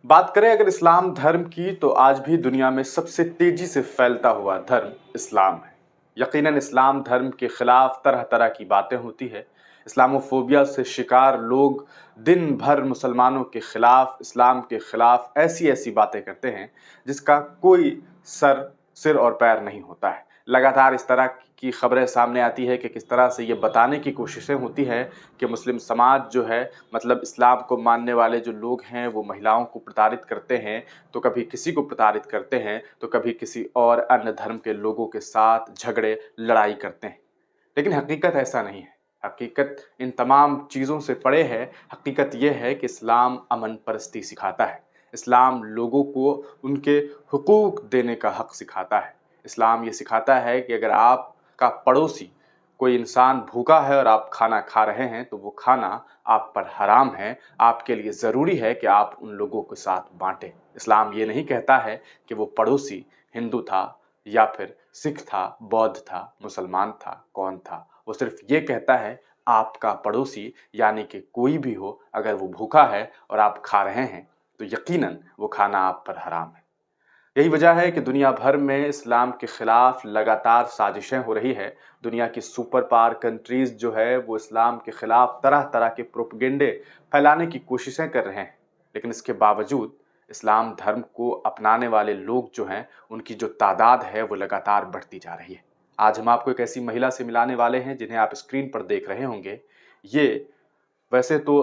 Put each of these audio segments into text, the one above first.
बात करें अगर इस्लाम धर्म की, तो आज भी दुनिया में सबसे तेजी से फैलता हुआ धर्म इस्लाम है। यकीनन इस्लाम धर्म के खिलाफ तरह तरह की बातें होती है। इस्लामोफोबिया से शिकार लोग दिन भर मुसलमानों के खिलाफ, इस्लाम के खिलाफ ऐसी ऐसी बातें करते हैं जिसका कोई सिर और पैर नहीं होता है। लगातार इस तरह की खबरें सामने आती है कि किस तरह से ये बताने की कोशिशें होती है कि मुस्लिम समाज जो है, मतलब इस्लाम को मानने वाले जो लोग हैं, वो महिलाओं को प्रताड़ित करते हैं, तो कभी किसी को प्रताड़ित करते हैं, तो कभी किसी और अन्य धर्म के लोगों के साथ झगड़े लड़ाई करते हैं। लेकिन हकीकत ऐसा नहीं है। हकीकत इन तमाम चीज़ों से परे है। हकीकत यह है कि इस्लाम अमन परस्ती सिखाता है। इस्लाम लोगों को उनके हुकूक देने का हक सिखाता है। इस्लाम ये सिखाता है कि अगर आपका पड़ोसी कोई इंसान भूखा है और आप खाना खा रहे हैं, तो वो खाना आप पर हराम है। आपके लिए ज़रूरी है कि आप उन लोगों के साथ बांटें। इस्लाम ये नहीं कहता है कि वो पड़ोसी हिंदू था या फिर सिख था, बौद्ध था, मुसलमान था, कौन था। वो सिर्फ ये कहता है आपका पड़ोसी यानी कि कोई भी हो, अगर वो भूखा है और आप खा रहे हैं, तो यकीनन वो खाना आप पर हराम है। यही वजह है कि दुनिया भर में इस्लाम के खिलाफ लगातार साजिशें हो रही है। दुनिया की सुपर पावर कंट्रीज जो है, वो इस्लाम के खिलाफ तरह तरह के प्रोपगेंडे फैलाने की कोशिशें कर रहे हैं। लेकिन इसके बावजूद इस्लाम धर्म को अपनाने वाले लोग जो हैं, उनकी जो तादाद है वो लगातार बढ़ती जा रही है। आज हम आपको एक ऐसी महिला से मिलाने वाले हैं जिन्हें आप स्क्रीन पर देख रहे होंगे। ये वैसे तो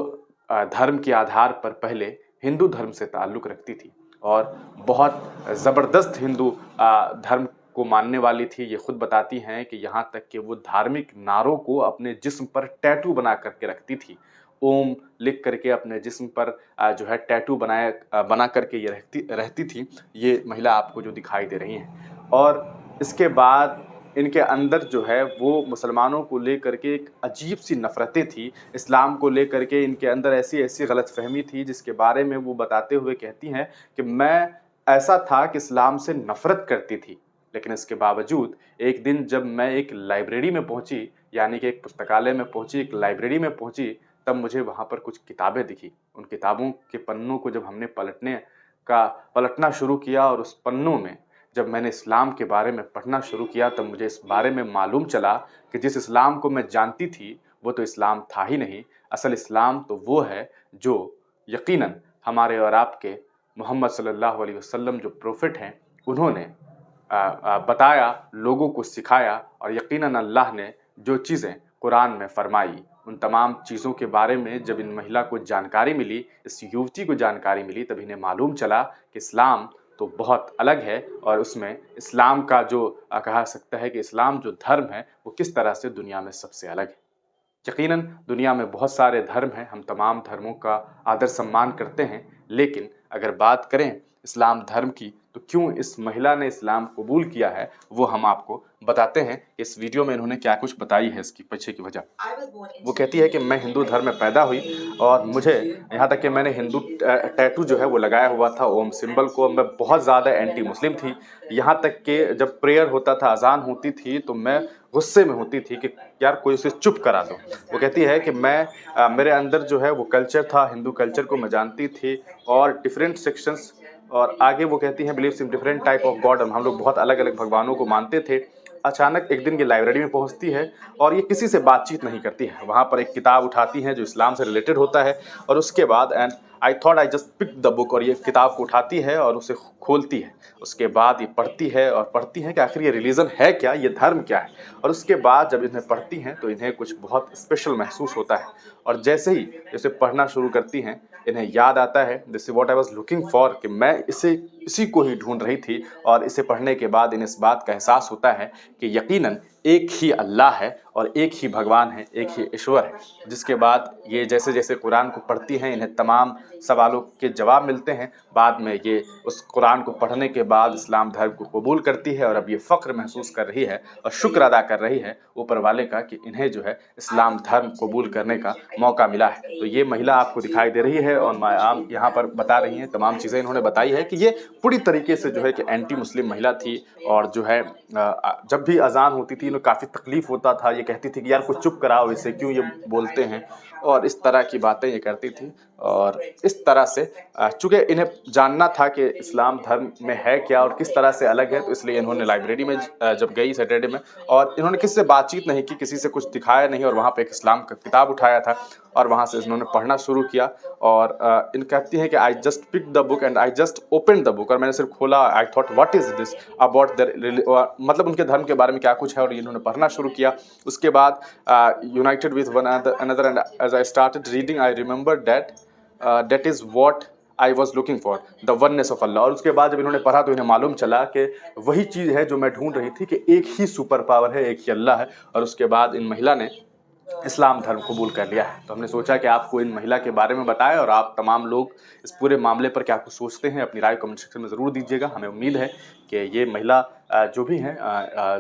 धर्म के आधार पर पहले हिंदू धर्म से ताल्लुक़ रखती थी और बहुत ज़बरदस्त हिंदू धर्म को मानने वाली थी। ये खुद बताती हैं कि यहाँ तक कि वो धार्मिक नारों को अपने जिस्म पर टैटू बना करके रखती थी। ओम लिख करके अपने जिस्म पर जो है टैटू बना करके ये रहती थी। ये महिला आपको जो दिखाई दे रही हैं। और इसके बाद इनके अंदर जो है वो मुसलमानों को लेकर के एक अजीब-सी नफ़रतें थी। इस्लाम को लेकर के इनके अंदर ऐसी-ऐसी गलतफ़हमी थी, जिसके बारे में वो बताते हुए कहती हैं कि मैं ऐसा था कि इस्लाम से नफ़रत करती थी। लेकिन इसके बावजूद एक दिन जब मैं एक लाइब्रेरी में पहुँची, यानी कि एक पुस्तकालय में पहुँची, एक लाइब्रेरी में पहुँची, तब मुझे वहाँ पर कुछ किताबें दिखी। उन किताबों के पन्नों को जब हमने पलटना शुरू किया और उस पन्नों में जब मैंने इस्लाम के बारे में पढ़ना शुरू किया, तब मुझे इस बारे में मालूम चला कि जिस इस्लाम को मैं जानती थी, वो तो इस्लाम था ही नहीं। असल इस्लाम तो वो है जो यकीनन हमारे और आपके मोहम्मद सल्लल्लाहु अलैहि वसल्लम जो प्रोफ़ेट हैं, उन्होंने बताया, लोगों को सिखाया। और यकीनन अल्लाह ने जो चीज़ें कुरान में फ़रमाई, उन तमाम चीज़ों के बारे में जब इन महिला को जानकारी मिली, इस युवती को जानकारी मिली, तब इन्हें मालूम चला कि इस्लाम तो बहुत अलग है और उसमें इस्लाम का जो कहा सकता है कि इस्लाम जो धर्म है, वो किस तरह से दुनिया में सबसे अलग है। यकीनन दुनिया में बहुत सारे धर्म हैं, हम तमाम धर्मों का आदर सम्मान करते हैं, लेकिन अगर बात करें इस्लाम धर्म की, तो क्यों इस महिला ने इस्लाम कबूल किया है, वो हम आपको बताते हैं। इस वीडियो में इन्होंने क्या कुछ बताई है, इसकी पीछे की वजह। वो कहती है कि मैं हिंदू धर्म में पैदा हुई और मुझे यहाँ तक कि मैंने हिंदू टैटू जो है वो लगाया हुआ था, ओम सिंबल को। मैं बहुत ज़्यादा एंटी मुस्लिम थी। यहाँ तक कि जब प्रेयर होता था, अज़ान होती थी, तो मैं गुस्से में होती थी कि यार कोई उसे चुप करा दो। वो कहती है कि मेरे अंदर जो है वो कल्चर था, हिंदू कल्चर को मैं जानती थी और डिफरेंट सेक्शंस। और आगे वो कहती हैं believes in different type of God, हम लोग बहुत अलग-अलग भगवानों को मानते थे। अचानक एक दिन ये लाइब्रेरी में पहुँचती है और ये किसी से बातचीत नहीं करती है। वहाँ पर एक किताब उठाती हैं जो इस्लाम से रिलेटेड होता है और उसके बाद and I thought I just pick the book, और ये किताब को उठाती है और उसे खोलती है। उसके बाद ये पढ़ती है और पढ़ती हैं कि आखिर ये रिलीजन है क्या, ये धर्म क्या है। और उसके बाद जब इन्हें पढ़ती हैं तो इन्हें कुछ बहुत स्पेशल महसूस होता है। और जैसे ही इसे पढ़ना शुरू करती हैं, इन्हें याद आता है this is what I was looking for, कि मैं इसी को ही ढूंढ रही थी। और इसे पढ़ने के बाद इन्हें इस बात का एहसास होता है कि यकीनन एक ही अल्लाह है और एक ही भगवान है, एक ही ईश्वर है। जिसके बाद ये जैसे-जैसे कुरान को पढ़ती हैं, इन्हें तमाम सवालों के जवाब मिलते हैं। बाद में ये उस कुरान को पढ़ने के बाद इस्लाम धर्म को कबूल करती है और अब ये फ़ख्र महसूस कर रही है और शुक्र अदा कर रही है ऊपर वाले का कि इन्हें जो है इस्लाम धर्म कबूल करने का मौका मिला है। तो ये महिला आपको दिखाई दे रही है और आम यहाँ पर बता रही हैं, तमाम चीज़ें इन्होंने बताई है कि ये पूरी तरीके से जो है कि एंटी मुस्लिम महिला थी। और जो है जब भी अज़ान होती थी, इन्हें काफ़ी तकलीफ़ होता था। ये कहती थी कि यार कुछ चुप कराओ इसे, क्यों ये बोलते हैं। और इस तरह की बातें ये करती थी। और इस तरह से चूँकि इन्हें जानना था कि इस्लाम धर्म में है क्या और किस तरह से अलग है, तो इसलिए इन्होंने लाइब्रेरी में जब गई सैटरडे में, और इन्होंने किसी से बातचीत नहीं की, किसी से कुछ दिखाया नहीं, और वहाँ पे एक इस्लाम का किताब उठाया था और वहाँ से इन्होंने पढ़ना शुरू किया। और इन कहती हैं कि I just pick the book and I just open the book, और मैंने सिर्फ खोला, I thought what is this about the, मतलब उनके धर्म के बारे में क्या कुछ है, और इन्होंने पढ़ना शुरू किया। उसके बाद united with one another and as I started reading I remember that that is what I was looking for the oneness of Allah. और उसके बाद जब इन्होंने पढ़ा तो इन्हें मालूम चला कि वही चीज़ है जो मैं ढूंढ रही थी, कि एक ही सुपर पावर है, एक ही अल्लाह है। और उसके बाद इन महिला ने इस्लाम धर्म कबूल कर लिया है। तो हमने सोचा कि आपको इन महिला के बारे में बताएं, और आप तमाम लोग इस पूरे मामले पर क्या कुछ सोचते हैं, अपनी राय कमेंट सेक्शन में ज़रूर दीजिएगा। हमें उम्मीद है कि ये महिला जो भी हैं,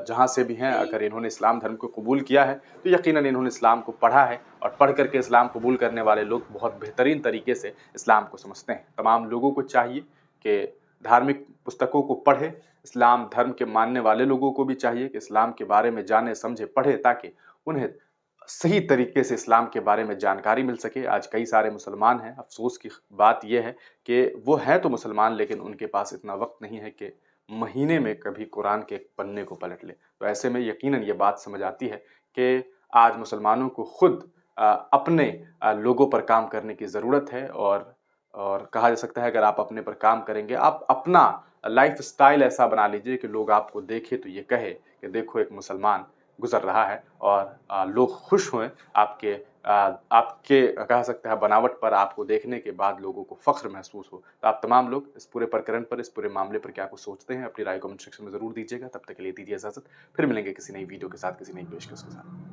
जहाँ से भी हैं, अगर इन्होंने इस्लाम धर्म को कबूल किया है तो यकीनन इन्होंने इस्लाम को पढ़ा है, और पढ़ करके इस्लाम कबूल करने वाले लोग बहुत बेहतरीन तरीके से इस्लाम को समझते हैं। तमाम लोगों को चाहिए कि धार्मिक पुस्तकों को पढ़े, इस्लाम धर्म के मानने वाले लोगों को भी चाहिए कि इस्लाम के बारे में जाने समझे पढ़े, ताकि उन्हें सही तरीके से इस्लाम के बारे में जानकारी मिल सके। आज कई सारे मुसलमान हैं, अफ़सोस की बात ये है कि वो हैं तो मुसलमान, लेकिन उनके पास इतना वक्त नहीं है कि महीने में कभी कुरान के एक पन्ने को पलट लें। तो ऐसे में यकीनन ये बात समझ आती है कि आज मुसलमानों को खुद अपने लोगों पर काम करने की ज़रूरत है। और कहा जा सकता है, अगर आप अपने पर काम करेंगे, आप अपना लाइफ़स्टाइल ऐसा बना लीजिए कि लोग आपको देखें तो ये कहे कि देखो एक मुसलमान गुज़र रहा है, और लोग खुश हुए आपके कह सकते हैं बनावट पर, आपको देखने के बाद लोगों को फ़ख्र महसूस हो। तो आप तमाम लोग इस पूरे प्रकरण पर, इस पूरे मामले पर क्या कुछ सोचते हैं, अपनी राय कमेंट सेक्शन में ज़रूर दीजिएगा। तब तक के लिए दीजिए इजाज़त। फिर मिलेंगे किसी नई वीडियो के साथ, किसी नई पेशकश के साथ।